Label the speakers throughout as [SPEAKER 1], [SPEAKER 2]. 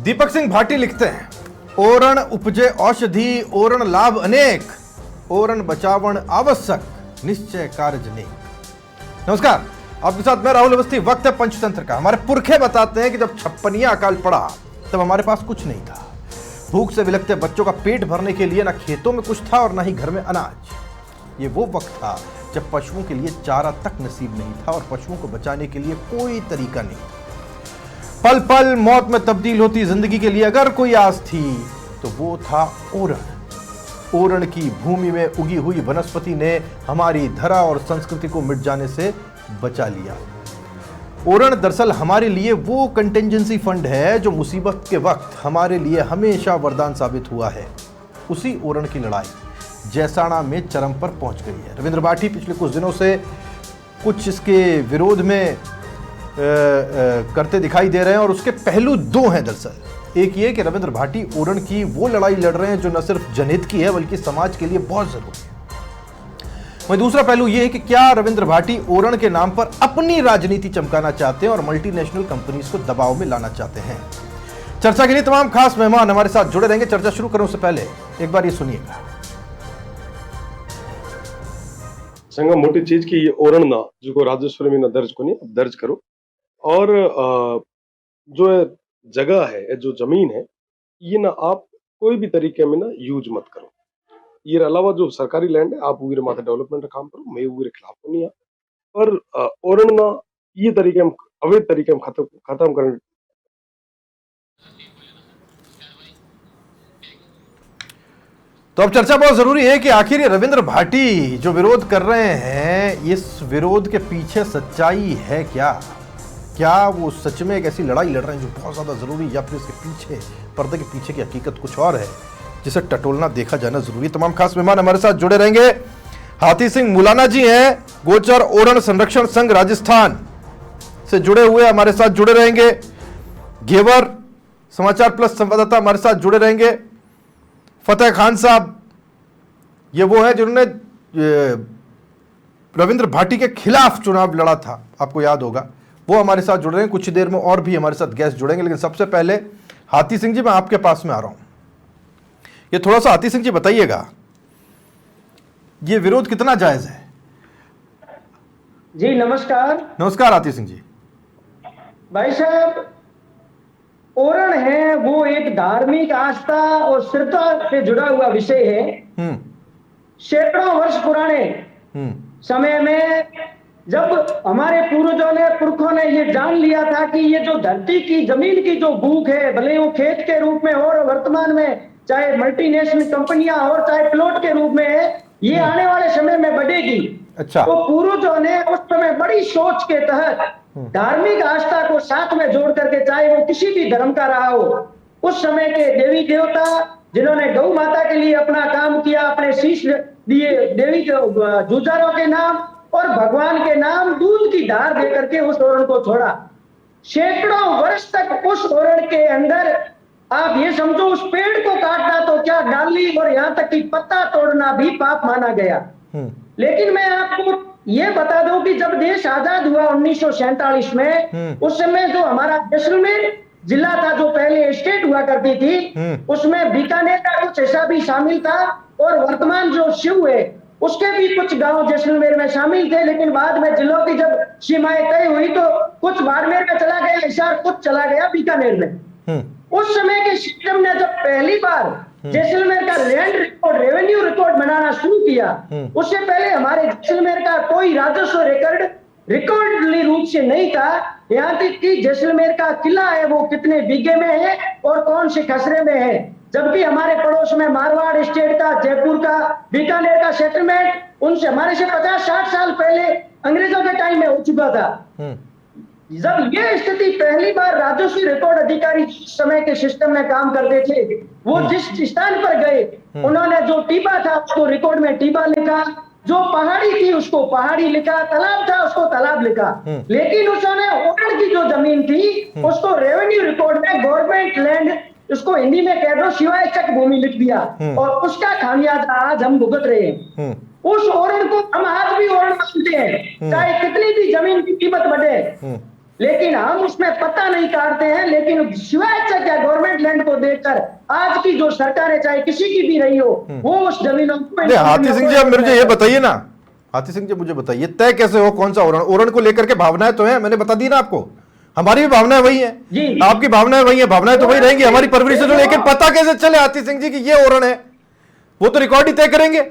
[SPEAKER 1] दीपक सिंह भाटी लिखते हैं, ओरण उपजे औषधि ओरण लाभ अनेक, ओरण बचावण आवश्यक निश्चय कार्य नेक। नमस्कार, आपके साथ मैं राहुल अवस्थी। वक्त है पंचतंत्र का। हमारे पुरखे बताते हैं कि जब छप्पनिया अकाल पड़ा तब हमारे पास कुछ नहीं था। भूख से विलखते बच्चों का पेट भरने के लिए ना खेतों में कुछ था और ना ही घर में अनाज। ये वो वक्त था जब पशुओं के लिए चारा तक नसीब नहीं था और पशुओं को बचाने के लिए कोई तरीका नहीं था। पल पल मौत में तब्दील होती जिंदगी के लिए अगर कोई आस थी तो वो था ओरण। ओरण की भूमि में उगी हुई वनस्पति ने हमारी धरा और संस्कृति को मिट जाने से बचा लिया। ओरण दरअसल हमारे लिए वो कंटिजेंसी फंड है जो मुसीबत के वक्त हमारे लिए हमेशा वरदान साबित हुआ है। उसी ओरण की लड़ाई जैसाणा में चरम पर पहुंच गई है। रविंद्र भाटी पिछले कुछ दिनों से कुछ इसके विरोध में करते दिखाई दे रहे हैं और उसके पहलू दो हैं। दरअसल एक ये कि रविंद्र भाटी ओरण की वो लड़ाई लड़ रहे हैं जो न सिर्फ जनहित की है बल्कि समाज के लिए बहुत जरूरी है। वहीं दूसरा पहलू यह है कि क्या रविंद्र भाटी ओरण के नाम पर अपनी राजनीति चमकाना चाहते हैं और मल्टीनेशनल कंपनीज को दबाव में लाना चाहते हैं। चर्चा के लिए तमाम खास मेहमान हमारे साथ जुड़े रहेंगे। चर्चा शुरू करूं उससे पहले एक बार ये सुनिएगा।
[SPEAKER 2] संगा मोटी चीज की ये ओरण ना जो राजस्व में ना दर्ज को नहीं दर्ज करो और जो जगह है जो जमीन है ये ना आप कोई भी तरीके में ना यूज मत करो। ये अलावा जो सरकारी लैंड है आप उगरे माथे डेवलपमेंट का काम करो। मैं उगरे खिलाफ को नहीं है पर ओरण ना ये तरीके हम अवैध तरीके हम खत्म करें।
[SPEAKER 1] तो अब चर्चा बहुत जरूरी है कि आखिर ये रविंद्र भाटी जो विरोध कर रहे हैं इस विरोध के पीछे सच्चाई है क्या? क्या वो सच में एक ऐसी लड़ाई लड़ रहे हैं जो बहुत ज्यादा जरूरी, या फिर इसके पीछे पर्दे के पीछे की हकीकत कुछ और है जिसे टटोलना देखा जाना जरूरी है। तमाम खास मेहमान हमारे साथ जुड़े रहेंगे। हाथी सिंह मुलाना जी हैं, गोचर ओरण संरक्षण संघ राजस्थान से जुड़े हुए हमारे साथ जुड़े रहेंगे। घेवर समाचार प्लस संवाददाता हमारे साथ जुड़े रहेंगे। फतेह खान साहब ये वो है जिन्होंने रविंद्र भाटी के खिलाफ चुनाव लड़ा था, आपको याद होगा, वो हमारे साथ जुड़ रहे हैं। कुछ ही देर में और भी हमारे साथ गेस्ट जुड़ेंगे, लेकिन सबसे पहले हाथी सिंह जी मैं आपके पास में आ रहा हूं। ये थोड़ा सा हाथी सिंह जी बताइएगा, ये विरोध कितना जायज है?
[SPEAKER 3] जी नमस्कार।
[SPEAKER 1] नमस्कार हाथी सिंह जी।
[SPEAKER 3] भाई साहब, ओरण है वो एक धार्मिक आस्था और श्रद्धा से जुड़ा हुआ विषय है। सैकड़ों वर्ष पुराने समय में जब हमारे पूर्वजों ने पुरखों ने ये जान लिया था कि ये जो धरती की जमीन की जो भूख है, भले वो खेत के रूप में हो और वर्तमान में चाहे मल्टीनेशनल कंपनियां और चाहे प्लॉट के रूप में है, ये आने वाले समय में बढ़ेगी।
[SPEAKER 1] अच्छा।
[SPEAKER 3] तो पूर्वजों ने उस समय बड़ी सोच के तहत धार्मिक आस्था को साथ में जोड़ करके, चाहे वो किसी भी धर्म का रहा हो, उस समय के देवी देवता जिन्होंने गौ माता के लिए अपना काम किया, अपने शीश दिए देवी जुजारों के नाम और भगवान के नाम, दूध की धार देकर के उस ओरण को छोड़ा। सैकड़ों वर्ष तक उस ओरण के अंदर आप ये समझो उस पेड़ को काटना तो क्या, डाली और यहां तक कि पत्ता तोड़ना भी पाप माना गया। लेकिन मैं आपको ये बता दूं कि जब देश आजाद हुआ 1947 में, उस समय जो हमारा जैसलमेर जिला था जो पहले स्टेट हुआ करती थी, उसमें बीकानेर का कुछ हिस्सा भी शामिल था और वर्तमान जो शिव है उसके भी कुछ गांव जैसलमेर में शामिल थे। लेकिन बाद में जिलों की जब सीमाएं तय हुई तो कुछ बाड़मेर में चला गया हिसार, कुछ चला गया बीकानेर में। उस समय के सिस्टम ने जब पहली बार जैसलमेर का लैंड रिकॉर्ड, रेवेन्यू रिकॉर्ड बनाना शुरू किया, उससे पहले हमारे जैसलमेर का कोई राजस्व रिकॉर्डली रूप से नहीं था। यहाँ तक कि जैसलमेर का किला है वो कितने बीघे में है और कौन से खसरे में है, जबकि हमारे पड़ोस में मारवाड़ स्टेट का, जयपुर का, बीकानेर का सेटलमेंट उनसे हमारे से 50-60 साल पहले अंग्रेजों के टाइम में हो चुका था। जब ये स्थिति पहली बार राजस्व रिकॉर्ड अधिकारी समय के सिस्टम में काम करते थे, वो जिस स्थान पर गए उन्होंने जो टीबा था उसको रिकॉर्ड में टीबा लिखा, जो पहाड़ी थी उसको पहाड़ी लिखा, तालाब था उसको तालाब लिखा। लेकिन उसने ओरण की जो जमीन थी उसको रेवेन्यू रिकॉर्ड में गवर्नमेंट लैंड, उसको हिंदी में कह दो शिवाय चक भूमि लिख दिया और उसका खामियाजा आज हम भुगत रहे हैं। उस ओरण को हम आज भी ओरण मानते हैं, चाहे कितनी भी जमीन की कीमत बढ़े, लेकिन हम उसमें पत्ता नहीं काटते हैं। लेकिन शिवाय क्या गवर्नमेंट देखकर आज की जो सरकारें चाहे किसी की भी रही हो वो उस जमीनों को
[SPEAKER 1] नहीं, हाथी सिंह जी अब मुझे ये बताइए ना, हाथी सिंह जी मुझे बताइए तय कैसे हो कौन सा ओरण, ओरण को लेकर के भावनाएं तो है, मैंने बता दी ना आपको, हमारी भी भावनाएं वही है,
[SPEAKER 3] जी।
[SPEAKER 1] आपकी भावनाएं वही है, भावनाएं तो वही रहेंगी, हमारी परवरिश तो, लेकिन पता कैसे चले हाथी सिंह जी कि ये ओरण है, वो तो रिकॉर्ड ही तय करेंगे।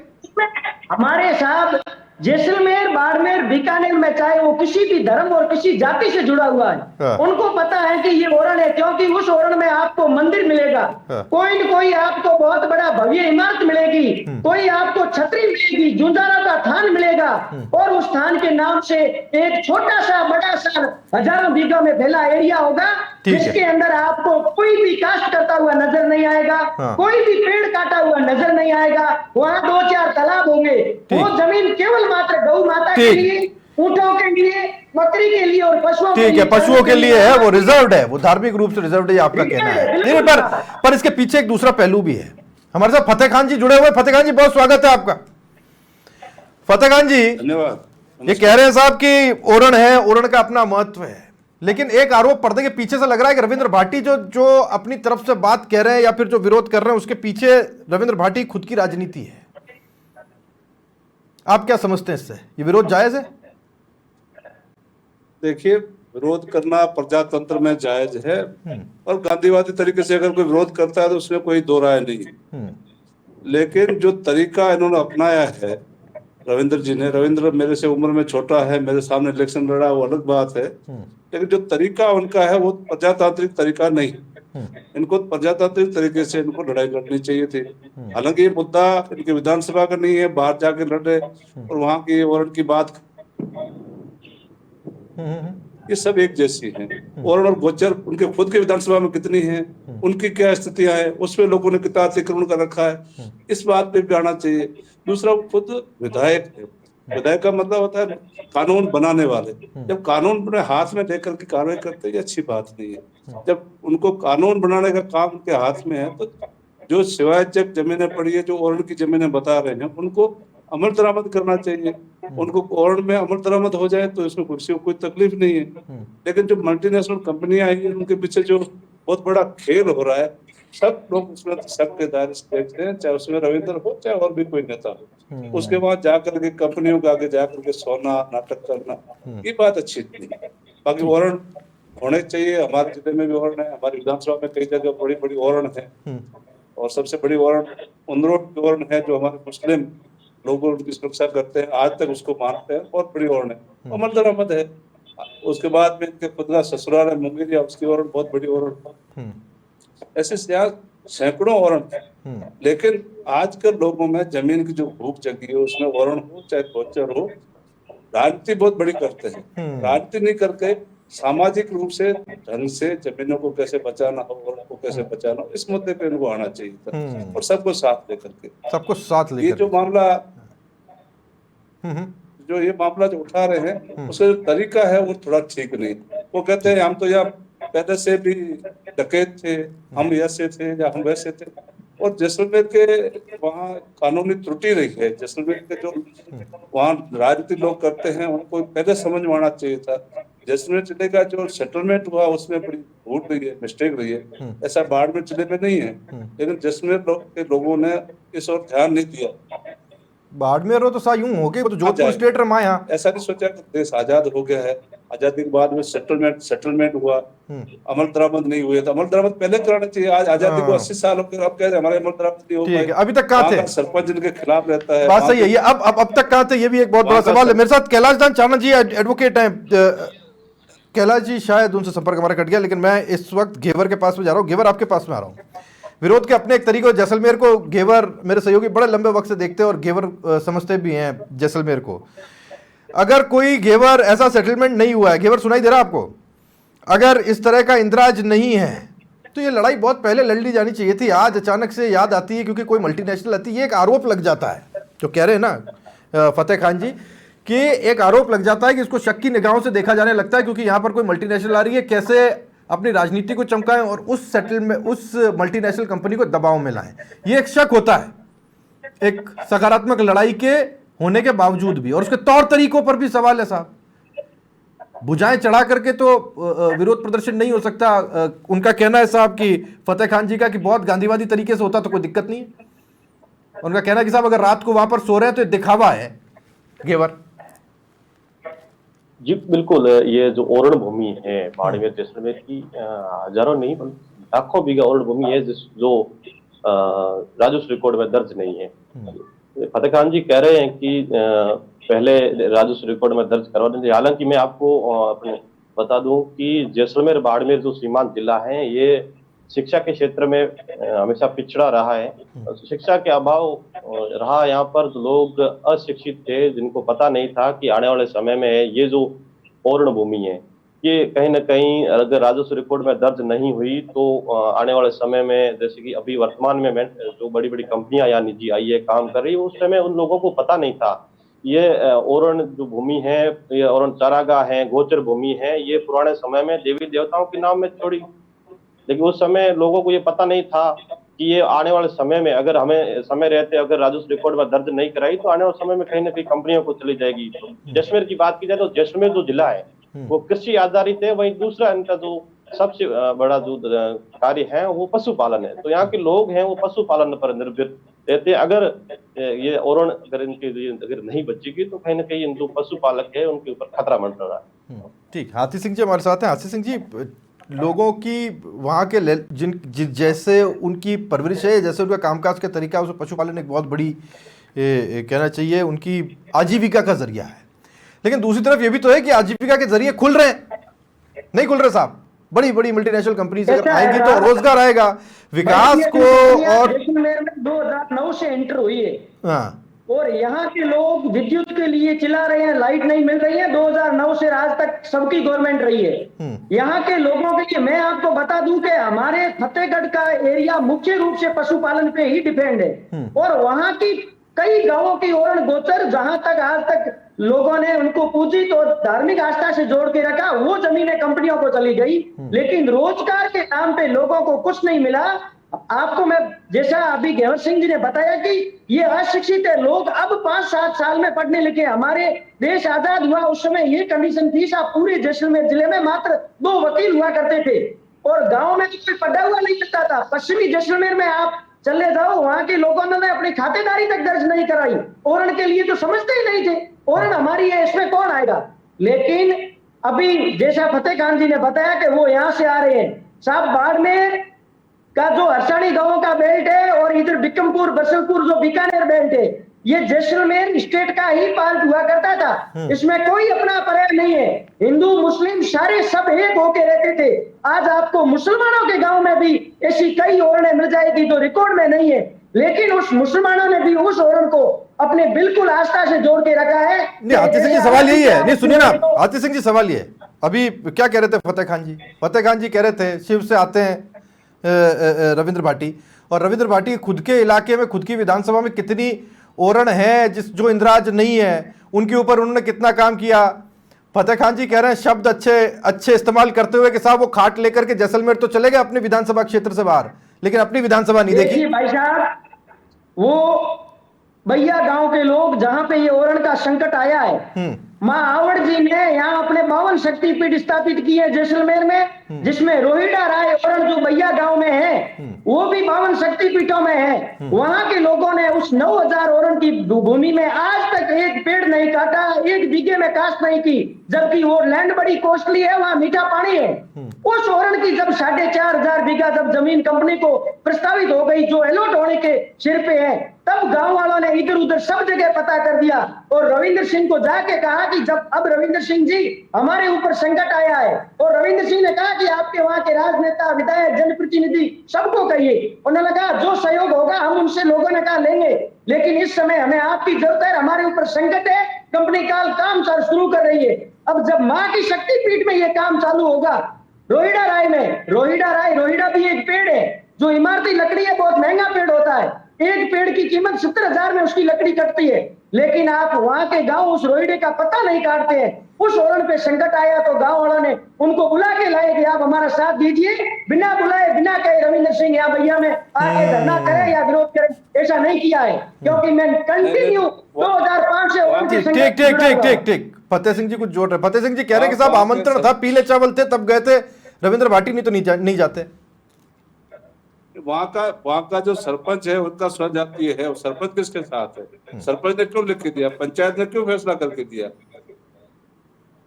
[SPEAKER 3] हमारे साहब जैसलमेर, बाड़मेर, बीकानेर में चाहे वो किसी भी धर्म और किसी जाति से जुड़ा हुआ है, उनको पता है कि ये ओरण है, क्योंकि उस ओरण में आपको मंदिर मिलेगा, कोई न कोई आपको बहुत बड़ा भव्य इमारत मिलेगी, कोई आपको छतरी मिलेगी, जुंजारा का थान मिलेगा, और उस थान के नाम से एक छोटा सा बड़ा सा हजारों बीघा में फैला एरिया होगा, जिसके अंदर आपको कोई भी कास्ट करता हुआ नजर नहीं आएगा, कोई भी पेड़ काटा हुआ नजर नहीं आएगा, वहां 2-4 तालाब होंगे, वो जमीन केवल मात्र गौ माता के लिए, ऊंटों के लिए, बकरी के लिए और पशुओं के लिए,
[SPEAKER 1] ठीक है, पशुओं के लिए है, वो रिजर्व्ड है, वो धार्मिक रूप से रिजर्व्ड है, आपका कहना है। नहीं, पर इसके पीछे एक दूसरा पहलू भी है। हमारे साथ फतेह खान जी जुड़े हुए। फतेह खान जी बहुत स्वागत है आपका। फतेह खान जी,
[SPEAKER 4] धन्यवाद।
[SPEAKER 1] ये कह रहे हैं साहब कि ओरण है, ओरण का अपना महत्व है, लेकिन एक आरोप पर्दे के पीछे से लग रहा है कि रविंद्र भाटी जो अपनी तरफ से बात कह रहे हैं या फिर जो विरोध कर रहे हैं, उसके पीछे रविंद्र भाटी खुद की राजनीति है। आप क्या समझते हैं इससे, ये विरोध जायज है?
[SPEAKER 4] देखिए, विरोध करना प्रजातंत्र में जायज है, और गांधीवादी तरीके से अगर कोई विरोध करता है तो उसमें कोई दो राय नहीं है। लेकिन जो तरीका इन्होंने अपनाया है रविंद्र जी ने, रविंद्र मेरे से उम्र में छोटा है, मेरे सामने इलेक्शन लड़ा, वो अलग बात है, लेकिन जो तरीका उनका है वो प्रजातांत्रिक तरीका नहीं। इनको प्रजातांत्रिक तरीके से इनको लड़ाई लड़नी चाहिए थी। हालांकि ये मुद्दा इनके विधानसभा का नहीं है, बाहर जाके लड़े और वहां की ओरण की बात, ये सब एक जैसी हैं। ओरण और गोचर उनके खुद के विधानसभा में कितनी हैं, उनकी क्या स्थितियां हैं, उसमें लोगों ने कितना अतिक्रमण कर रखा है, इस बात पे भी आना चाहिए। दूसरा, वो खुद विधायक है, विधायक का मतलब होता है कानून बनाने वाले। जब कानून अपने हाथ में लेकर के कार्रवाई करते हैं, ये अच्छी बात नहीं है। जब उनको कानून बनाने का काम उनके हाथ में है, तो जो सिवायचक जमीनें पड़ी है, जो ओरण की जमीनें बता रहे हैं, उनको अमल दरामद करना चाहिए। उनको ओरण में अमल दरामद हो जाए तो इसमें किसी को कोई तकलीफ नहीं है। लेकिन जो मल्टीनेशनल कंपनियां आई है, उनके पीछे जो बहुत बड़ा खेल हो रहा है, सब लोग उसमें शक के दायरे से देखते हैं, चाहे उसमें रविंद्र हो चाहे और भी कोई नेता हो। उसके बाद जाकर के कंपनियों के आगे जाकर के सोना नाटक करना, ये बात अच्छी नहीं है। बाकी ओरण होने चाहिए, हमारे जिले में भी ओरण है, हमारी विधानसभा में कई जगह बड़ी बड़ी ओरण है, और सबसे बड़ी ओरण उनरोड की ओरण है, जो हमारे मुस्लिम लोग उनकी सुरक्षा करते हैं, आज तक उसको मानते हैं, बहुत बड़ी ओरण है, अमल दरामद है। उसके बाद में इनके खुद का ससुराल है मुंगेरिया, उसकी ओरण बहुत बड़ी ओरण। ऐसे सैकड़ों ओरण है। लेकिन आजकल लोगों में जमीन की जो भूख जगी है, उसमें ओरण हो चाहे गोचर हो, राजनीति बहुत बड़ी करते हैं। राजनीति नहीं करके सामाजिक रूप से ढंग से जमीनों को कैसे बचाना हो, ओरण को कैसे बचाना हो, इस मुद्दे पे इनको आना चाहिए था, और सबको साथ लेकर के।
[SPEAKER 1] सबको साथ लेकर
[SPEAKER 4] ये जो मामला जो उठा रहे हैं, उसका जो तरीका है वो थोड़ा ठीक नहीं। वो कहते हैं हम तो यहाँ पहले से भी डकैत थे, हम ऐसे थे या हम वैसे थे, और जैसलमेर के वहाँ कानूनी त्रुटि रही है। जैसलमेर के जो वहाँ राजनीतिक लोग करते हैं, उनको पहले समझ में आना चाहिए था। जैसलमेर जिले का जो सेटलमेंट हुआ उसमें बड़ी भूल रही है, मिस्टेक रही है, ऐसा बाड़मेर जिले में नहीं है। लेकिन जैसलमेर के लोगों ने इस ओर ध्यान नहीं दिया।
[SPEAKER 1] बाड़मेर हो तो सा यूं हो गए, तो जोधपुर स्टेट रहा यहाँ,
[SPEAKER 4] ऐसा नहीं सोचा कि देश आजाद हो गया है। आजादी के बाद में सेटलमेंट हुआ, अमल दरामद नहीं हुए, तो अमल दरामद पहले कराना चाहिए। आज आजादी को 80 साल हो गए, अब कह रहे हमारे अमल दरामद नहीं हो पाए।
[SPEAKER 1] अभी तक कहाँ थे?
[SPEAKER 4] सरपंच इनके खिलाफ रहता है,
[SPEAKER 1] बात सही है। ये अब तक कहाँ थे, ये भी एक बहुत बड़ा सवाल है। मेरे साथ कैलाश दान चाणा जी एडवोकेट हैं। कैलाश जी, शायद उनसे संपर्क हमारा कट गया, लेकिन मैं इस वक्त घेवर के पास में जा रहा हूँ। घेवर, आपके पास में आ रहा हूँ। विरोध के अपने एक तरीके, जैसलमेर को घेवर मेरे सहयोगी बड़े लंबे वक्त से देखते हैं और घेवर समझते भी हैं जैसलमेर को। अगर कोई घेवर ऐसा सेटलमेंट नहीं हुआ है, घेवर सुनाई दे रहा है आपको, अगर इस तरह का इंदिराज नहीं है, तो ये लड़ाई बहुत पहले लड़ ली जानी चाहिए थी। आज अचानक से याद आती है क्योंकि कोई मल्टीनेशनल आती है। ये एक आरोप लग जाता है, जो कह रहे हैं ना फतेह खान जी, कि एक आरोप लग जाता है कि इसको शक की निगाहों से देखा जाने लगता है, क्योंकि यहाँ पर कोई मल्टीनेशनल आ रही है, कैसे अपनी राजनीति को चमकाएं और उस सेटलमेंट, उस मल्टीनेशनल कंपनी को दबाव में लाएं। ये एक शक होता है, एक सकारात्मक लड़ाई के होने के बावजूद भी, और उसके तौर तरीकों पर भी सवाल है साहब। भुजाएं चढ़ा करके तो विरोध प्रदर्शन नहीं हो सकता। उनका कहना है साहब कि फतेह खान जी का कि बहुत गांधीवादी तरीके से होता तो कोई दिक्कत नहीं है। उनका कहना है कि साहब अगर रात को वहां पर सो रहे हैं तो ये दिखावा है। घेवर
[SPEAKER 5] जी बिल्कुल, ये जो ओरण भूमि है बाड़मेर जैसलमेर की, हजारों नहीं बल्कि लाखों बीघा ओरण भूमि है जो राजस्व रिकॉर्ड में दर्ज नहीं है। फतेह खान जी कह रहे हैं कि पहले राजस्व रिकॉर्ड में दर्ज करवा देंगे। हालांकि मैं आपको अपने बता दूं कि जैसलमेर बाड़मेर जो सीमांत जिला है, ये शिक्षा के क्षेत्र में हमेशा पिछड़ा रहा है। शिक्षा के अभाव रहा, यहाँ पर लोग अशिक्षित थे, जिनको पता नहीं था कि आने वाले समय में ये जो ओरण भूमि है, ये कहीं ना कहीं अगर राजस्व रिकॉर्ड में दर्ज नहीं हुई तो आने वाले समय में, जैसे कि अभी वर्तमान में जो बड़ी बड़ी कंपनियां या निजी आई है काम कर रही है, उस समय उन लोगों को पता नहीं था ये ओरण जो भूमि है, ये ओरण चारागाह है, गोचर भूमि है, ये पुराने समय में देवी देवताओं के नाम में छोड़ी। लेकिन उस समय लोगों को ये पता नहीं था कि ये आने वाले समय में अगर हमें समय रहते अगर राजस्व रिकॉर्ड में दर्ज नहीं कराई तो आने वाले समय में कहीं ना कहीं कंपनियों को चली जाएगी। तो जैसलमेर की बात की जाए तो जैसलमेर जो जिला है वो कृषि आधारित है, वहीं दूसरा इनका जो सबसे बड़ा जो कार्य है वो पशुपालन है। तो यहाँ के लोग हैं वो पशुपालन पर निर्भर रहते हैं। अगर ये ओरण अगर इनके अगर नहीं बचेगी तो कहीं ना कहीं इन जो पशुपालक है उनके ऊपर खतरा मंडरा रहा है।
[SPEAKER 1] ठीक, हाथी सिंह जी हमारे साथ हैं। हाथी सिंह जी, लोगों की वहाँ के जैसे उनकी परवरिश है, जैसे उनका कामकाज का तरीका है, उसे पशुपालन एक बहुत बड़ी कहना चाहिए उनकी आजीविका का जरिया है। लेकिन दूसरी तरफ ये भी तो है कि आजीविका के जरिए खुल रहे हैं, नहीं खुल रहे साहब। बड़ी बड़ी मल्टीनेशनल कंपनीज अगर आएंगी तो रोजगार आएगा, विकास को। और
[SPEAKER 3] 2009 से एंटर हुई है।
[SPEAKER 1] हाँ,
[SPEAKER 3] और यहाँ के लोग विद्युत के लिए चिल्ला रहे हैं, लाइट नहीं मिल रही है। 2009 से आज तक सबकी गवर्नमेंट रही है। यहाँ के लोगों के लिए मैं आपको बता दूं कि हमारे फतेहगढ़ का एरिया मुख्य रूप से पशुपालन पे ही डिपेंड है। और वहाँ की कई गांवों की ओरण गोचर जहां तक आज तक लोगों ने उनको पूजित और धार्मिक आस्था से जोड़ के रखा, वो जमीनें कंपनियों को चली गई। लेकिन रोजगार के नाम पे लोगों को कुछ नहीं मिला। आपको मैं जैसा अभी घेवर सिंह जी ने बताया कि ये अशिक्षित है लोग, अब 5-7 साल में पढ़ने लिखे। हमारे देश आजाद हुआ उस समय ये कंडीशन थी, साहब पूरे जैसलमेर जिले में मात्र 2 वकील हुआ करते थे और गांव में कोई पढ़ा हुआ नहीं मिलता था। पश्चिमी जैसलमेर में आप चले जाओ, वहां के लोगों ने अपनी खातेदारी तक दर्ज नहीं कराई। ओरण के लिए तो समझते ही नहीं थे, ओरण हमारी है, इसमें कौन आएगा। लेकिन अभी जैसा फतेह खान जी ने बताया कि वो यहाँ से आ रहे हैं, साहब बाड़मेर का जो हरसाणी गांवों का बेल्ट है और इधर बिक्रमपुर बसलपुर जो बीकानेर बेल्ट है, ये जैसलमेर स्टेट का ही पार्ट हुआ करता था। इसमें कोई अपना पर्याय नहीं है। हिंदू मुस्लिम सारे सब एक होके रहते थे। आज आपको मुसलमानों के गांव में भी ऐसी कई ओरणें मिल जाएगी जो रिकॉर्ड में नहीं है, लेकिन उस मुसलमानों ने भी उस ओरण को अपने बिल्कुल आस्था से जोड़ के रखा है।
[SPEAKER 1] नहीं, हाथी सिंह जी सवाल यही है, नहीं सुनिए ना हाथी सिंह जी, सवाल ये अभी क्या कह रहे थे फतेह खान जी? फतेह खान जी कह रहे थे शिव से आते हैं रविंद्र भाटी, और रविंद्र भाटी खुद के इलाके में खुद की विधानसभा में कितनी ओरण है जो इंदिराज नहीं है, उनके ऊपर उन्होंने कितना काम किया। फतेह खान जी कह रहे हैं शब्द अच्छे इस्तेमाल करते हुए कि साहब वो खाट लेकर के जैसलमेर तो चले गए अपने विधानसभा क्षेत्र से बाहर, लेकिन अपनी विधानसभा नहीं देखी।
[SPEAKER 3] भाई साहब, वो भैया गांव के लोग जहां पे ये ओरण का संकट आया है, माँ आवड़ जी ने यहाँ अपने 52 शक्तिपीठ स्थापित किए जैसलमेर में, जिसमें रोहिड़ा राय ओरण जो भैया गांव में है वो भी 52 शक्तिपीठों में है। वहां के लोगों ने उस 9000 ओरण की भूमि में आज तक एक पेड़ नहीं काटा, एक बीघे में कास्ट नहीं की, जबकि वो लैंड बड़ी कॉस्टली है, वहां मीठा पानी है। उस ओरण की जब 4500 बीघा जब जमीन कंपनी को प्रस्तावित हो गई, जो अलॉट होने के सिर पे है, तब गांव वालों ने इधर उधर सब जगह पता कर दिया और रविंद्र सिंह को जाके कहा कि जब अब रविंद्र सिंह जी हमारे ऊपर संकट आया है, और रविंद्र सिंह ने कहा कि आपके वहां के राजनेता विधायक जनप्रतिनिधि सबको कहिए। उन्होंने कहा जो सहयोग होगा हम उनसे, लोगों ने कहा लेंगे, लेकिन इस समय हमें आपकी जरूरत है, हमारे ऊपर संकट है। कंपनी काल काम शुरू कर रही है। अब जब माँ की शक्तिपीठ में यह काम चालू होगा, रोहिड़ा राय में, रोहिड़ा भी एक पेड़ है जो इमारती लकड़ी है, बहुत महंगा पेड़ होता है। एक पेड़ की कीमत 70,000 में उसकी लकड़ी कटती है, लेकिन आप वहां के गांव उस रोहिड़े का पता नहीं काटते हैं। उस ओरण पे संकट आया तो गांव वालों ने उनको बुला के लाए कि आप हमारा साथ दीजिए, बिना बुलाए बिना कहे रविंद्र सिंह या भैया में आके धरना करें या विरोध करें, ऐसा नहीं किया है, क्योंकि मैं कंटिन्यू 2005 से
[SPEAKER 1] ठीक फतेह सिंह जी कुछ जोड़ रहे। फतेह सिंह जी कह रहे हैं कि साहब
[SPEAKER 4] हाँ,
[SPEAKER 1] आमंत्रण था, पीले चावल थे तब गए थे, रविंद्र भाटी नहीं तो नहीं जाते।
[SPEAKER 4] वहाँ का जो सरपंच है उनका स्वजातीय है, सरपंच किसके साथ है? सरपंच ने क्यों लिख के दिया? पंचायत ने क्यों फैसला करके दिया?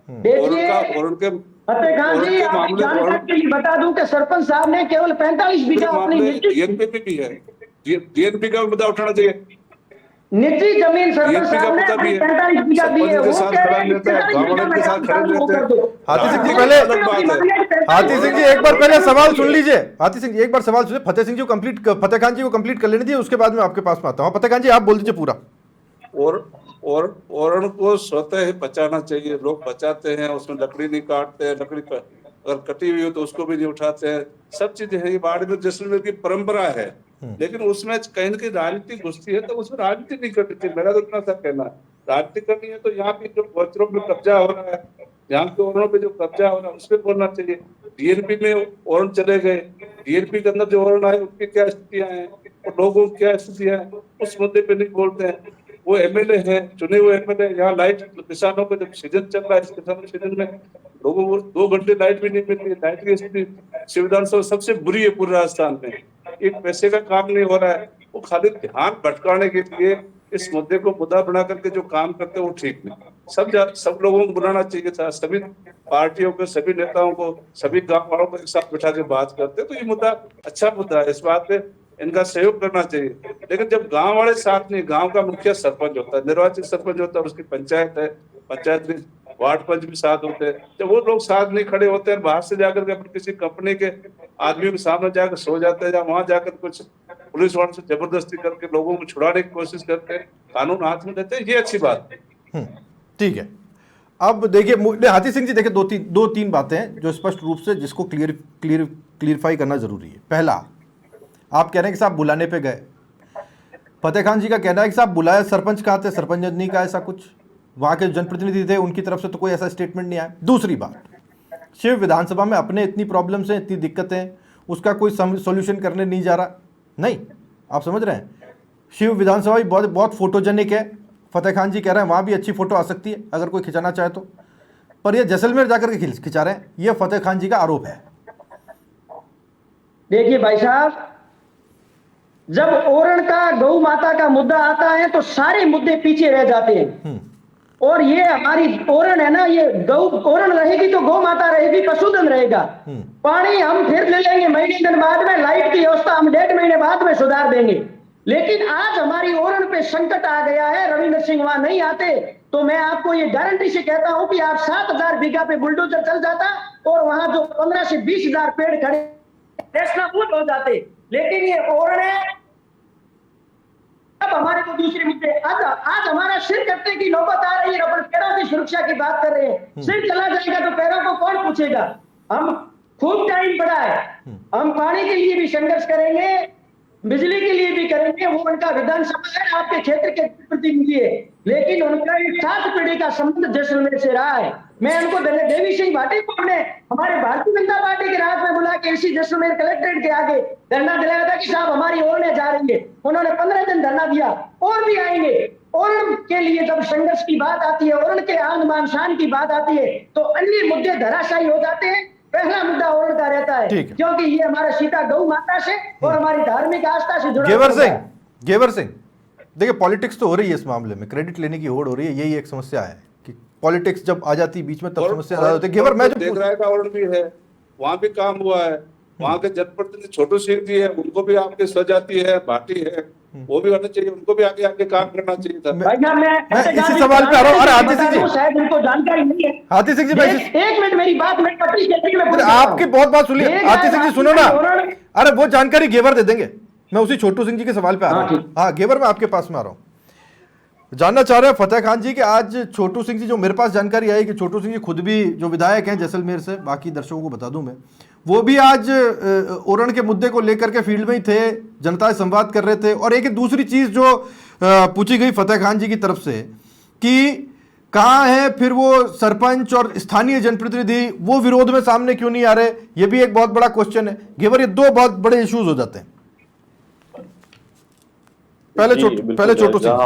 [SPEAKER 4] और उनके
[SPEAKER 3] फतेह खान जी, आपकी जानकारी के लिए बता दूं कि सरपंच साहब ने केवल 45 बीघा अपनी
[SPEAKER 4] डीएनपी भी है, डीएनपी का मुद्दा उठाना चाहिए।
[SPEAKER 3] निजी जमीन सरपंच साहब ने 45 बीघा दी है, वो कह रहे हैं
[SPEAKER 1] हाथी सिंह जी पहले, हाथी सिंह जी एक बार पहले सवाल सुन लीजिए। हाथी सिंह जी एक बार सवाल सुनिए, फतेह सिंह जी को कंप्लीट, फतेह खान जी को कंप्लीट कर लेने दीजिए, उसके बाद में आपके पास में आता हूँ। फतेह खान जी आप बोल दीजिए पूरा।
[SPEAKER 4] और उनको स्वतः ही बचाना चाहिए। लोग बचाते हैं, उसमें लकड़ी नहीं काटते हैं, लकड़ी अगर कटी हुई हो तो उसको भी नहीं उठाते हैं, सब चीजें हैं। ये बाड़मेर जैसलमेर की परंपरा है, लेकिन उसमें कहीं ना कहीं राजनीति घुसती है, तो उसमें राजनीति नहीं करनी चाहिए। मेरा तो इतना सा कहना है, राजनीति करनी है तो यहाँ पे जो गोचरों में कब्जा हो रहा है, यहाँ के ओरणों पे जो कब्जा हो रहा है उस पर बोलना चाहिए। डीएनपी में ओरण चले गए, डीएनपी के अंदर जो ओरण आए उनकी क्या स्थितियां हैं और लोगों की क्या स्थितियां हैं, उस मुद्दे पे नहीं बोलते हैं। वो एमएलए हैं, चुने हुए एमएलए। यहाँ लाइट किसानों को जब सीजन चल रहा है, इस किसानों सीजन में लोगों को 2 घंटे लाइट भी नहीं मिल रही है। लाइट की स्थिति संविधान सभा सबसे बुरी है पूरे राजस्थान में। एक पैसे का काम नहीं हो रहा है, वो खाली ध्यान भटकाने के लिए इस मुद्दे को मुद्दा बना करके जो काम करते हैं वो ठीक नहीं। सब लोगों को बुलाना चाहिए था, सभी पार्टियों को, सभी नेताओं को, सभी गांव वालों को एक साथ बिठा के बात करते तो ये मुद्दा अच्छा मुद्दा है, इस बात पे इनका सहयोग करना चाहिए। लेकिन जब गांव वाले साथ नहीं, गांव का मुखिया सरपंच होता है, निर्वाचित सरपंच होता है, उसकी पंचायत है, पंचायत में वार्ड पंच भी साथ होते हैं, जब वो लोग साथ नहीं खड़े होते हैं, बाहर से जाकर के अपनी किसी कंपनी के आदमियों के सामने जाकर सो जाते हैं, या वहां जाकर कुछ पुलिस वालों से जबरदस्ती करके लोगों को छुड़ाने की कोशिश करते हैं, कानून हाथ में लेते हैं, ये अच्छी बात है।
[SPEAKER 1] ठीक है, अब देखिए हाथी सिंह जी, देखिए दो तीन बातें हैं जो स्पष्ट रूप से जिसको क्लियरिफाई करना जरूरी है। पहला, आप कह रहे हैं कि साहब बुलाने पे गए, फतेह खान जी का कहना है कि साहब बुलाया, सरपंच कहा थे, सरपंच ने नहीं कहा ऐसा कुछ, वहां के जनप्रतिनिधि थे उनकी तरफ से तो कोई ऐसा स्टेटमेंट नहीं आया। दूसरी बात, शिव विधानसभा में अपने इतनी प्रॉब्लम्स हैं, इतनी दिक्कतें हैं, उसका कोई सॉल्यूशन करने नहीं जा रहा। नहीं, आप समझ रहे हैं, शिव विधानसभा भी बहुत फोटोजेनिक है। फतेह खान जी कह रहे हैं वहां भी अच्छी फोटो आ सकती है अगर कोई खिंचाना चाहे तो, पर ये जैसलमेर जाकर के खिंचा रहे हैं, ये फतेह खान जी का आरोप है।
[SPEAKER 3] देखिए भाई साहब, जब ओरण का, गौ माता का मुद्दा आता है तो सारे मुद्दे पीछे रह जाते हैं। और ये हमारी ओरण है ना, ये गौ ओरण रहेगी तो गौ माता रहेगी, पशुधन रहेगा। पानी हम फिर ले लेंगे महीने दिन बाद में, लाइट की व्यवस्था हम 1.5 महीने बाद में सुधार देंगे। लेकिन आज हमारी ओरण पे संकट आ गया है। रविंद्र सिंह वहां नहीं आते तो मैं आपको ये गारंटी से कहता हूं कि आप 7,000 बीघा पे बुलडोजर चल जाता और वहां जो 15 से 20,000 पेड़ खड़े नेस्तनाबूद हो जाते। लेकिन ये ओरण है। अब हमारे को दूसरे मुद्दे, आज हमारा सिर कटने की नौबत आ रही है। अपन पैरों की सुरक्षा की बात कर रहे हैं, सिर चला जाएगा तो पैरों को कौन पूछेगा। हम खूब टाइम पड़ा है, हम पानी के लिए भी संघर्ष करेंगे, बिजली के लिए भी करेंगे। वो उनका विधानसभा है, आपके क्षेत्र के प्रतिनिधि है, लेकिन उनका 7 पीढ़ी का संबंध जैसलमेर से रहा है। मैं उनको देवी सिंह भाटी को हमने हमारे भारतीय जनता पार्टी के रात में बुला के इसी जैसलमेर कलेक्ट्रेट के आगे धरना दिलाया था कि साहब हमारी ओरने जा रही है। उन्होंने 15 दिन धरना दिया, और भी आएंगे। ओरण के लिए जब संघर्ष की बात आती है, ओरण के आन बान शान की बात आती है, तो अन्य मुद्दे धराशायी हो जाते हैं। पहला मुद्दा ओरण का रहता है, क्योंकि ये हमारा सीता गौ माता से और हमारी धार्मिक आस्था से जुड़ा।
[SPEAKER 1] गेवर सिंह, देखिए पॉलिटिक्स तो हो रही है इस मामले में, क्रेडिट लेने की होड़ हो रही है, यही एक समस्या है कि पॉलिटिक्स जब आ जाती है बीच में तब समस्या ज्यादा होती है। गेवर, मैं जो
[SPEAKER 4] देख रहा है का ओरण भी है, वहां भी काम हुआ है, वहां के जनप्रतिनिधि छोटू सिंह जी है, उनको भी आपके स्वजाति है, भाटी है, वो भी होना चाहिए, उनको भी आगे काम करना चाहिए था।
[SPEAKER 1] मैं इसी सवाल पे आ रहा हूँ। अरे हाथी सिंह जी,
[SPEAKER 3] शायद उनको जानकारी नहीं है।
[SPEAKER 1] हाथी सिंह जी,
[SPEAKER 3] एक मिनट मेरी बात, मैं
[SPEAKER 1] आपकी बहुत बात सुनिए। हाथी सिंह जी सुनो ना, अरे वो जानकारी गेवर दे देंगे, मैं उसी छोटू सिंह जी के सवाल पे आ रहा हूँ। हाँ गेवर, मैं आपके पास में आ रहा हूँ, जानना चाह रहे हैं फतेह खान जी कि आज छोटू सिंह जी, जो मेरे पास जानकारी आई कि छोटू सिंह जी खुद भी जो विधायक हैं जैसलमेर से, बाकी दर्शकों को बता दूं मैं, वो भी आज ओरण के मुद्दे को लेकर के फील्ड में ही थे, जनता से संवाद कर रहे थे। और एक दूसरी चीज जो पूछी गई फतेह खान जी की तरफ से कि कहाँ है फिर वो सरपंच और स्थानीय जनप्रतिनिधि, वो विरोध में सामने क्यों नहीं आ रहे, ये भी एक बहुत बड़ा क्वेश्चन है। गेवर, ये 2 बहुत बड़े इश्यूज हो जाते हैं। पहले छोटू सिंह।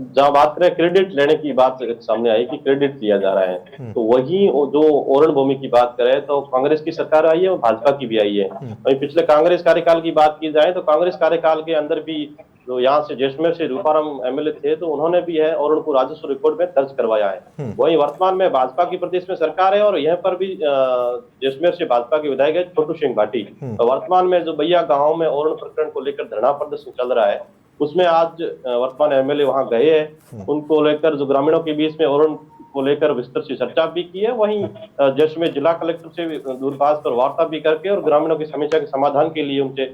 [SPEAKER 5] जहाँ बात करें क्रेडिट लेने की बात सामने आई कि क्रेडिट दिया जा रहा है, तो वही जो ओरण भूमि की बात करें तो कांग्रेस की सरकार आई है और भाजपा की भी आई है। वहीं पिछले कांग्रेस कार्यकाल की बात की जाए तो कांग्रेस कार्यकाल के अंदर भी जो यहाँ से जैसलमेर से रूपाराम एमएलए थे तो उन्होंने भी है ओरण को राजस्व रिकॉर्ड में दर्ज करवाया है। वहीं वर्तमान में भाजपा की प्रदेश में सरकार है और यहाँ पर भी जैसलमेर से भाजपा के विधायक है छोटू सिंह भाटी। तो वर्तमान में जो भैया गाँव में ओरण प्रकरण को लेकर धरना प्रदर्शन चल रहा है उसमें आज वर्तमान एमएलए वहां गए हैं, उनको लेकर जो ग्रामीणों के बीच में ओरण को लेकर विस्तार से चर्चा भी की है। वहीं जैसलमेर जिला कलेक्टर से दूरभाष पर वार्ता भी करके और ग्रामीणों की समस्या के समाधान के लिए उनसे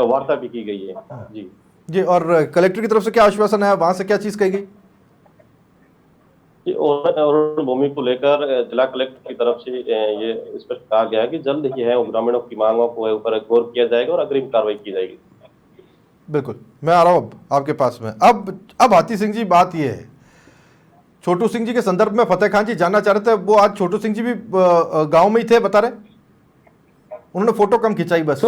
[SPEAKER 5] वार्ता भी की गई है।
[SPEAKER 1] जी, और कलेक्टर की तरफ से क्या आश्वासन है, वहां से क्या चीज कही गई?
[SPEAKER 5] ओरण भूमि को लेकर जिला कलेक्टर की तरफ से ये स्पष्ट कहा गया है कि जल्द ही है ग्रामीणों की मांगों को ऊपर गौर किया जाएगा और अग्रिम कार्रवाई की जाएगी।
[SPEAKER 1] बिल्कुल, मैं आ रहा हूँ आपके पास में। अब हाथी सिंह जी, बात ये है, छोटू सिंह जी के संदर्भ में फतेह खान जी जानना चाह रहे थे। वो आज छोटू सिंह जी भी गांव में ही थे, बता रहे, उन्होंने फोटो कम खिंचाई बस।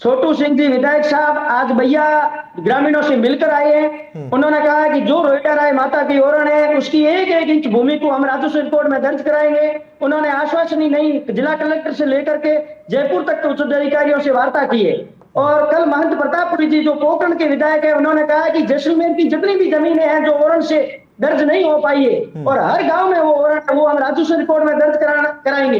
[SPEAKER 3] छोटू सिंह जी विधायक साहब आज भैया ग्रामीणों से मिलकर आए हैं। उन्होंने कहा कि जो रोहिटा राय माता की ओरण है उसकी एक एक इंच भूमि को हम राजस्व रिकॉर्ड में दर्ज कराएंगे। उन्होंने आश्वासन ही नहीं, जिला कलेक्टर से लेकर के जयपुर तक उच्च अधिकारियों से वार्ता की है। और कल महंत प्रतापपुरी जी जो पोखरण के विधायक है उन्होंने कहा कि जैसलमेर की जितनी भी जमीनें हैं जो ओरण से दर्ज नहीं हो पाई है और हर गांव में वो ओरण वो हम राजस्व रिकॉर्ड में दर्ज कराएंगे।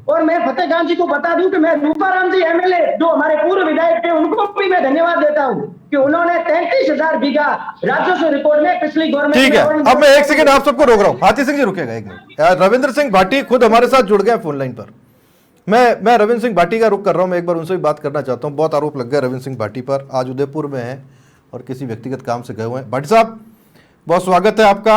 [SPEAKER 3] और मैं फतेह खान जी को बता दूं कि मैं रूपाराम जी एमएलए जो हमारे पूर्व विधायक थे उनको भी मैं धन्यवाद देता हूं कि उन्होंने 33,000 बीघा राजस्व रिकॉर्ड में पिछली गवर्नमेंट।
[SPEAKER 1] ठीक है, अब मैं एक सेकंड आप सबको रोक रहा हूं। हाथी सिंह जी रुकेगा एक मिनट। रविंद्र सिंह भाटी खुद हमारे साथ जुड़ गए फोन लाइन पर। मैं रविंद्र सिंह भाटी का रुख कर रहा हूं, मैं एक बार उनसे भी बात करना चाहता हूं। बहुत आरोप लग गए रविंद्र सिंह भाटी पर, आज उदयपुर में हैं और किसी व्यक्तिगत काम से गए हुए हैं। भाटी साहब बहुत स्वागत है आपका।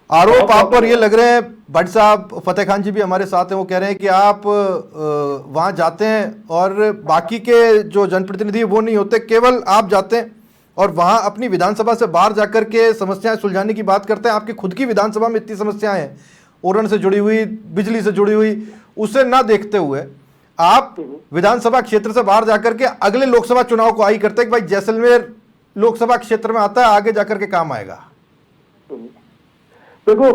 [SPEAKER 1] आरोप आप पर ये लग रहे हैं, भाटी साहब, फतेह खान जी भी हमारे साथ हैं, वो कह रहे हैं कि आप वहां जाते हैं और बाकी के जो जनप्रतिनिधि वो नहीं होते, केवल आप जाते हैं और वहां अपनी विधानसभा से बाहर जाकर के समस्याएं सुलझाने की बात करते हैं। आपकी खुद की विधानसभा में इतनी समस्याएं हैं, ओरण से जुड़ी हुई, बिजली से जुड़ी हुई, उसे ना देखते हुए आप विधानसभा क्षेत्र से बाहर जाकर के अगले लोकसभा चुनाव को आई करते हैं कि भाई जैसलमेर लोकसभा क्षेत्र में आता है, आगे जाकर के काम आएगा।
[SPEAKER 2] देखो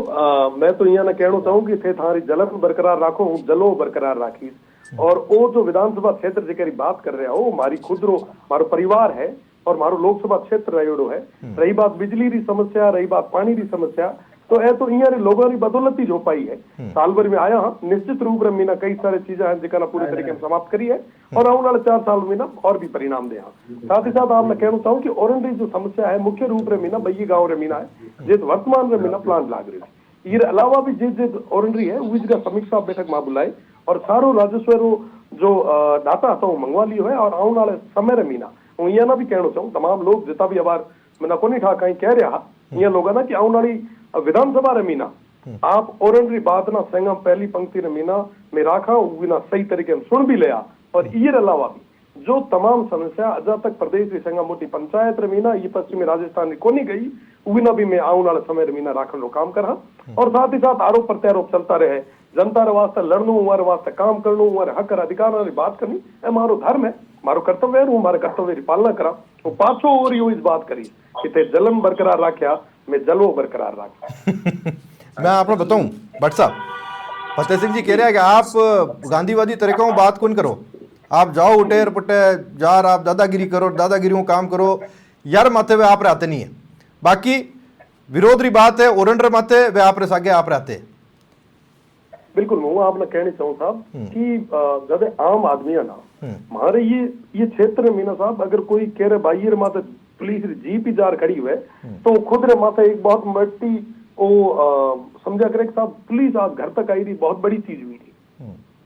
[SPEAKER 2] मैं तो यहाँ ना कहना चाहूँ कि थे थारी जलन बरकरार राखो, जलो बरकरार राखी। और वो जो विधानसभा क्षेत्र जेकरी बात कर रहे हो मारी खुद रो मारो परिवार है और मारो लोकसभा क्षेत्र रहो है। रही बात बिजली की समस्या, रही बात पानी की समस्या, तो ये तो यहाँ लोगों की बदौलत ही हो पाई है। साल भर में आया हाँ, निश्चित रूप में मीना कई सारी चीजें हैं जिनका पूरी तरीके से समाप्त करी है और आने वाले 4 साल में ना और भी परिणाम दे। साथ ही साथ आप मैं कहना चाहूँ कि ओरण की जो समस्या है मुख्य रूप में मीना बई गाँव रे मीना है जिस वर्तमान में मीना प्लांट लाग रही है। ये अलावा भी जिस ओरणरी है उसका समीक्षा बैठक में बुलाई और सारो राजस्व जो डाटा था वो मंगवा लियो है और आने वाले समय मीना यहाँ भी कहना चाहूँ तमाम लोग जितना भी अबार मैंने को नहीं ठा कहीं कह रहा यहाँ लोग ना कि आने वाली विधानसभा रमीना आप ओरणरी बात ना संगम पहली पंक्ति रमीना में राखा ना सही तरीके से सुन भी लिया। और ये अलावा भी जो तमाम समस्या अजा तक प्रदेश की संगम मोटी पंचायत रमीना ये पश्चिमी राजस्थान को नहीं गई उना भी मैं आने वाले समय रमीना राखन रो काम करा। और साथ ही साथ आरोप प्रत्यारोप चलता रहे, जनता रे वास्ते लड़नू, हमारे वास्ते काम करनू, हमारे हक और अधिकार की बात करनी ए मारो धर्म है, मारो कर्तव्य है, हमारे कर्तव्य की पालना करा। तो पाछो और यो इस बात करी कि जलन बरकरार रखा मैं जलो बरकरार रखा।
[SPEAKER 1] मैं आपको बताऊं भट्ट साहब, फतेह सिंह जी कह रहे हैं कि आप गांधीवादी तरीकों में बात कौन करो, आप जाओ उठेर पुटे जार, आप दादागिरी करो, दादागिरी काम करो यार, माथे वे आप रहते नहीं है। बाकी विरोध री बात है ओरण रे माथे वे आप रे सागे आप रहते हैं।
[SPEAKER 2] बिल्कुल मैं आपने कहना चाहूँ साहब कि जब आम आदमी है ना हमारे ये क्षेत्र में ना साहब अगर कोई कह रहे भाई माथे पुलिस जीप ही जार खड़ी हुए तो खुद रे माथे एक बहुत मट्टी समझा करे साहब पुलिस आज घर तक आई रही बहुत बड़ी चीज हुई थी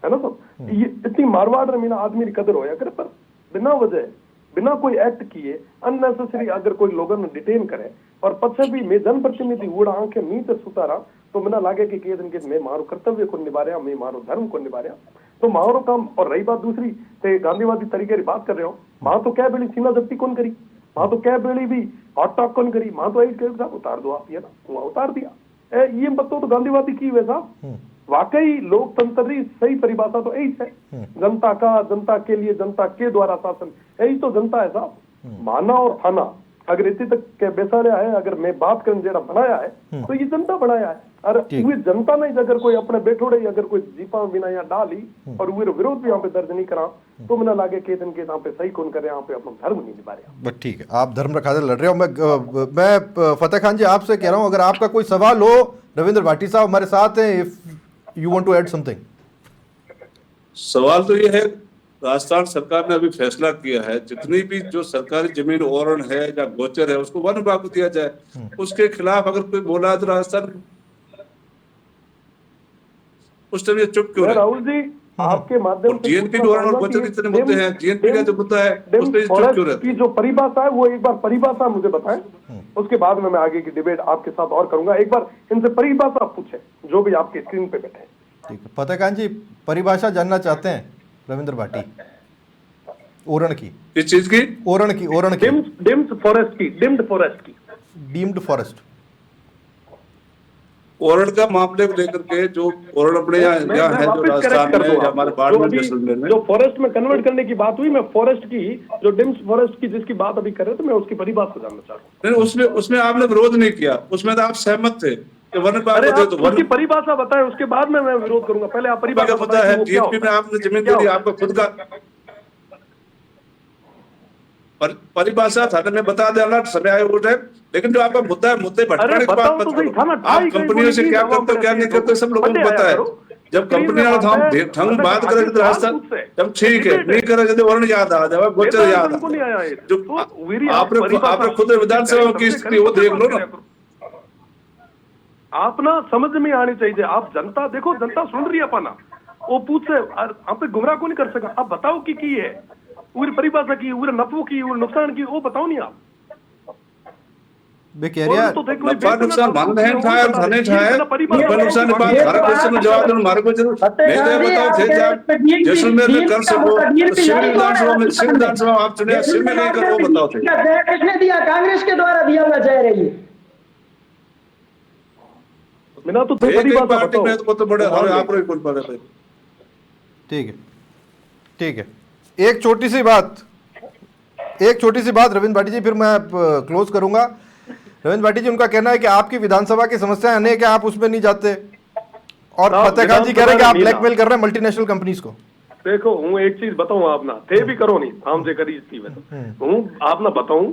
[SPEAKER 2] है ना साहब। ये इतनी मारवाड़ रमीना आदमी की कदर होया करे पर बिना वजह बिना कोई एक्ट किए अननेसेसरी अगर कोई लोगों ने डिटेन करे और पछे भी मैं जनप्रतिनिधि उड़ा आंखें नीचे सुतारा तो बिना लागे कि दिन के मैं मारो कर्तव्य को निभा रहा, मैं मारो धर्म को निभा रहा तो मारो काम। और रही बात दूसरी ते गांधीवादी तरीके की बात कर रहे हो, वहां तो क्या बेली सीमा जब्ती कौन करी, वहां तो क्या बेली भी हॉट टॉक कौन करी, वहां तो साहब उतार दो आप, ये ना वहां उतार दिया। ये बताओ तो गांधीवादी की वैसा वाकई लोकतंत्र सही परिभाषा तो यही है, जनता का, जनता के लिए, जनता के द्वारा शासन, यही तो जनता है साहब। माना और थाना अगर इतने तक के बेसाया है, अगर मैं बात करने जरा बनाया है तो ये जनता बनाया है। और वो जनता ने अगर कोई अपने बैठोड़े अगर कोई जीपा बिना यहाँ डाली और वो विरोध भी यहाँ पे दर्ज नहीं करा तो मैंने लागे के दिन के यहाँ पे सही कौन करे, यहाँ पे अपना धर्म नहीं निभा रहे।
[SPEAKER 1] बस ठीक है, आप धर्म रखा लड़ रहे हो। मैं फतेह खान जी आपसे कह रहा हूँ, अगर आपका कोई सवाल हो, रविंद्र भाटी साहब हमारे साथ हैं, if you want to add something.
[SPEAKER 4] सवाल तो ये है, राजस्थान सरकार ने अभी फैसला किया है जितनी भी जो सरकारी जमीन ओरण है या गोचर है उसको वन विभाग को दिया जाए। उसके खिलाफ अगर कोई बोला है तो राजस्थान उस टाइम ये चुप क्यों है?
[SPEAKER 2] राहुल जी आपके माध्यम से
[SPEAKER 4] जीएनपी और गोचर कितने मुद्दे हैं, जीएनपी का जो मुद्दा है उस पर चुप क्यों रहते?
[SPEAKER 2] की जो परिभाषा है वो एक बार परिभाषा मुझे बताएं, उसके बाद में मैं आगे की डिबेट आपके साथ और करूंगा। एक बार इनसे परिभाषा पूछे जो भी आपके स्क्रीन पे बैठे।
[SPEAKER 1] ठीक है, फतेह खान जी परिभाषा जानना चाहते हैं रविंद्र भाटी ओरण की?
[SPEAKER 4] इस चीज की
[SPEAKER 1] ओरण की
[SPEAKER 2] डिम्ड फॉरेस्ट की
[SPEAKER 1] डीम्ड फॉरेस्ट
[SPEAKER 4] ओरण का मामले को लेकर के जो ओरण अपने यहाँ है जो राजस्थान में या हमारे बाड़मेर जैसलमेर में
[SPEAKER 2] जो फॉरेस्ट में कन्वर्ट करने की बात हुई, मैं फॉरेस्ट की जो डिम्ड फॉरेस्ट की जिसकी बात अभी कर रहे थे मैं उसकी परिभाषा जानना चाह रहा हूँ।
[SPEAKER 4] उसमें आपने विरोध नहीं किया, उसमें तो आप सहमत थे कि वन विभाग को दे दो।
[SPEAKER 2] उसकी परिभाषा बताएं, उसके बाद में मैं विरोध करूंगा। पहले आप परिभाषा
[SPEAKER 4] पता है जीएनपी में आपने जमीन दे दी, आपका खुद का परिभाषा थाने में बता दे अलर्ट समय आए वो टाइम, लेकिन जो आपका मुद्दा है मुद्दे भटकाने की बात मत करो। आप कंपनियों से क्या करते हो क्या नहीं करते सब लोगों को पता है। जब कंपनी वाले हम बात करेंगे तो राजस्थान जब ठीक है नहीं करेंगे तो वर्ण याद आ जाएगा, गोचर याद आ जो आपने खुद विधानसभा की स्थिति वो देख लो ना।
[SPEAKER 2] आप ना समझ में आनी चाहिए। आप जनता देखो, जनता सुन रही है अपना, वो पूछ से आप पे गुमराह को नहीं कर सका। आप बताओ की है पूरी परिभाषा की, पूरे नफो की, पूरे नुकसान की, वो बताओ नहीं आप।
[SPEAKER 4] नुकसान मानते हैं उठाए और थाने उठाए नुकसान की बात हर क्वेश्चन में जवाब देना हमारे को जरूर नहीं बताओ थे आप जैसलमेर में कर सको तो सिविल विधानसभा आप चुने सिविल में नहीं कर वो बताओ थे।
[SPEAKER 3] किसने दिया? कांग्रेस के द्वारा दिया हुआ जय रही
[SPEAKER 2] बिना तो पार्टी में
[SPEAKER 4] तो बड़े आप लोग कौन पड़े थे।
[SPEAKER 1] ठीक है एक छोटी सी बात रविंद्र भाटी जी, फिर मैं क्लोज करूंगा। रविंद्र भाटी जी उनका कहना है कि आपकी विधानसभा की समस्या अनेक है, आप उसमें नहीं जाते, और फतेह खान जी कह रहे हैं कि आप ब्लैकमेल कर रहे हैं मल्टीनेशनल कंपनीज को।
[SPEAKER 2] देखो हूँ एक चीज बताऊं आप ना थे भी करो नहीं हम जे करी हूँ आप ना बताऊं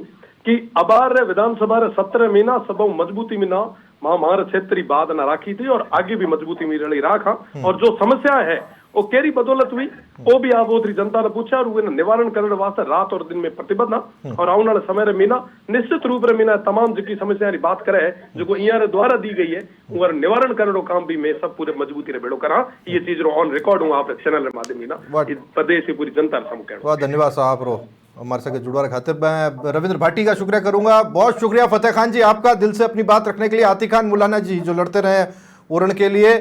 [SPEAKER 2] कि अबार विधानसभा सत्र महीना सब मजबूती में ना महामार क्षेत्रीय बात ना राखी थी और आगे भी मजबूती में रही राखा। और जो समस्या है वो केरी बदौलत हुई वो भी आप उतरी जनता ने पूछा और वो निवारण करने वास्ते रात और दिन में प्रतिबद्ध और आने वाले समय मीना निश्चित रूप से मीना तमाम जिसकी समस्या बात करे जो यहाँ द्वारा दी गई है वो निवारण करने काम भी मैं सब पूरे मजबूती रे बेड़ो करा। ये चीज ऑन रिकॉर्ड हूँ आप चैनल के माध्यम मीना प्रदेश की पूरी जनता समझ।
[SPEAKER 1] बहुत धन्यवाद साहब रो हमारे साथ जुड़वा खातिर। मैं रविंद्र भाटी का शुक्रिया करूंगा। बहुत शुक्रिया फतेह खान जी आपका दिल से अपनी बात रखने के लिए। हाथी खान मुलाना जी जो लड़ते रहे ओरण के लिए,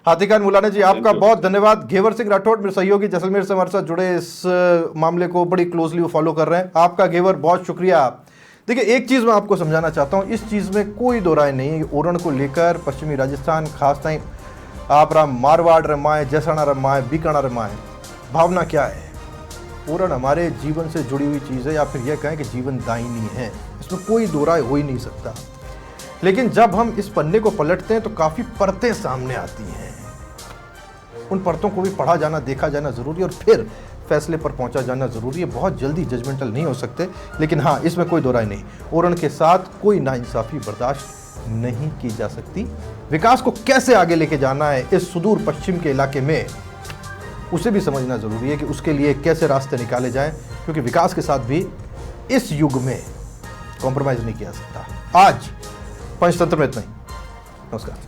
[SPEAKER 1] हाथी खान मुलाना जी आपका बहुत धन्यवाद। घेवर सिंह राठौड़ मेरे सहयोगी जैसलमेर से हमारे साथ जुड़े, इस मामले को बड़ी क्लोजली फॉलो कर रहे हैं। आपका घेवर बहुत शुक्रिया। देखिए एक चीज़ मैं आपको समझाना चाहता हूँ, इस चीज़ में कोई दो राय नहीं। ओरण को लेकर पश्चिमी राजस्थान खास टाइम आप राम मारवाड़ रमाए, जैसलमेर रमाए, बीकानेर रमाए, भावना क्या है? ओरण हमारे जीवन से जुड़ी हुई चीज़ है, या फिर यह कहें कि जीवन दायिनी है, इसमें कोई दो राय हो ही नहीं सकता। लेकिन जब हम इस पन्ने को पलटते हैं तो काफ़ी परतें सामने आती हैं। उन परतों को भी पढ़ा जाना, देखा जाना ज़रूरी, और फिर फैसले पर पहुंचा जाना ज़रूरी है। बहुत जल्दी जजमेंटल नहीं हो सकते, लेकिन हाँ इसमें कोई दो राय नहीं, ओरण के साथ कोई नाइंसाफ़ी बर्दाश्त नहीं की जा सकती। विकास को कैसे आगे लेके जाना है इस सुदूर पश्चिम के इलाके में, उसे भी समझना ज़रूरी है कि उसके लिए कैसे रास्ते निकाले जाएं, क्योंकि विकास के साथ भी इस युग में कॉम्प्रोमाइज़ नहीं किया सकता। आज पंचतंत्र में इतना ही। नमस्कार।